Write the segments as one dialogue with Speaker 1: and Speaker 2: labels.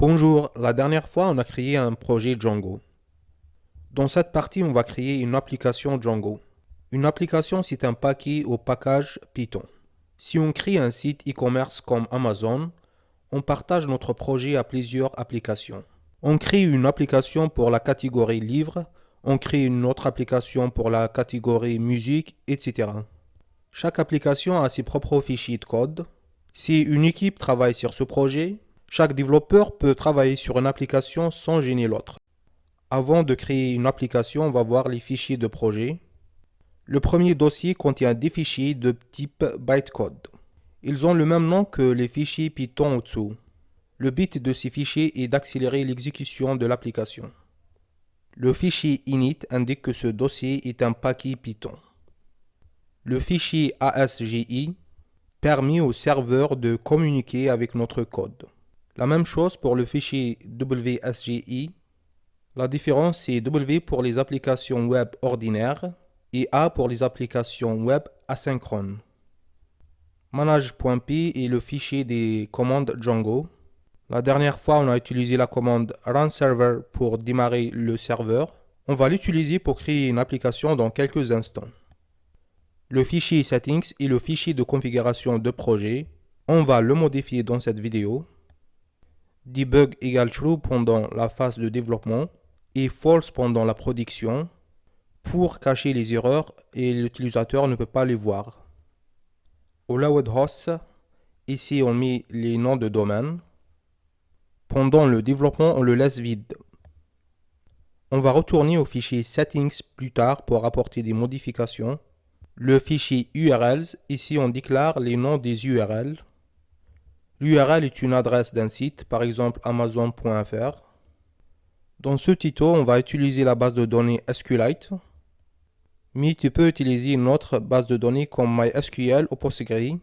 Speaker 1: Bonjour, la dernière fois on a créé un projet Django. Dans cette partie on va créer une application Django. Une application c'est un paquet au package Python. Si on crée un site e-commerce comme Amazon, on partage notre projet à plusieurs applications. On crée une application pour la catégorie livres, on crée une autre application pour la catégorie musique, etc. Chaque application a ses propres fichiers de code. Si une équipe travaille sur ce projet, chaque développeur peut travailler sur une application sans gêner l'autre. Avant de créer une application, on va voir les fichiers de projet. Le premier dossier contient des fichiers de type bytecode. Ils ont le même nom que les fichiers Python au-dessous. Le but de ces fichiers est d'accélérer l'exécution de l'application. Le fichier init indique que ce dossier est un paquet Python. Le fichier ASGI permet au serveur de communiquer avec notre code. La même chose pour le fichier WSGI. La différence c'est W pour les applications web ordinaires et A pour les applications web asynchrones. Manage.py est le fichier des commandes Django. La dernière fois, on a utilisé la commande run server pour démarrer le serveur. On va l'utiliser pour créer une application dans quelques instants. Le fichier settings est le fichier de configuration de projet. On va le modifier dans cette vidéo. Debug égale true pendant la phase de développement et false pendant la production pour cacher les erreurs et l'utilisateur ne peut pas les voir. Au load host, ici on met les noms de domaine. Pendant le développement, on le laisse vide. On va retourner au fichier settings plus tard pour apporter des modifications. Le fichier URLs, ici on déclare les noms des URL. L'URL est une adresse d'un site, par exemple amazon.fr. Dans ce tuto, on va utiliser la base de données SQLite. Mais tu peux utiliser une autre base de données comme MySQL ou Postgre.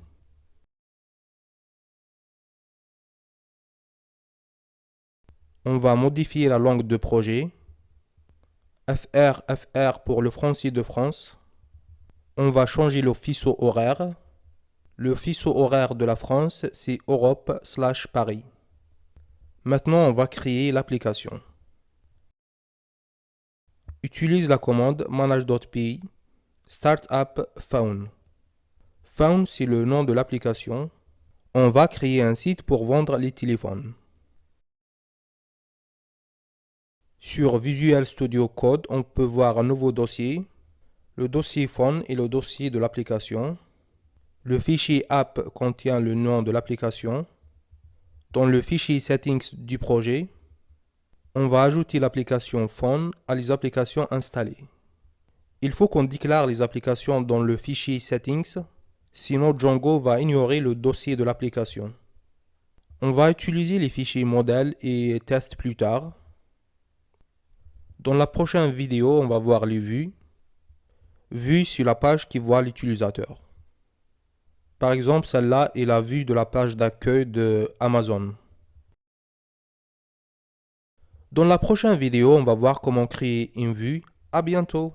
Speaker 1: On va modifier la langue de projet. FR pour le français de France. On va changer le faisceau horaire. Le faisceau horaire de la France, c'est Europe/Paris. Maintenant, on va créer l'application. Utilise la commande manage.py startup phone. Phone, c'est le nom de l'application. On va créer un site pour vendre les téléphones. Sur Visual Studio Code, on peut voir un nouveau dossier. Le dossier phone est le dossier de l'application. Le fichier app contient le nom de l'application. Dans le fichier settings du projet, on va ajouter l'application phone à les applications installées. Il faut qu'on déclare les applications dans le fichier settings, sinon Django va ignorer le dossier de l'application. On va utiliser les fichiers modèles et tests plus tard. Dans la prochaine vidéo, on va voir les vues. Vue sur la page qui voit l'utilisateur. Par exemple, celle-là est la vue de la page d'accueil de Amazon. Dans la prochaine vidéo, on va voir comment créer une vue. À bientôt!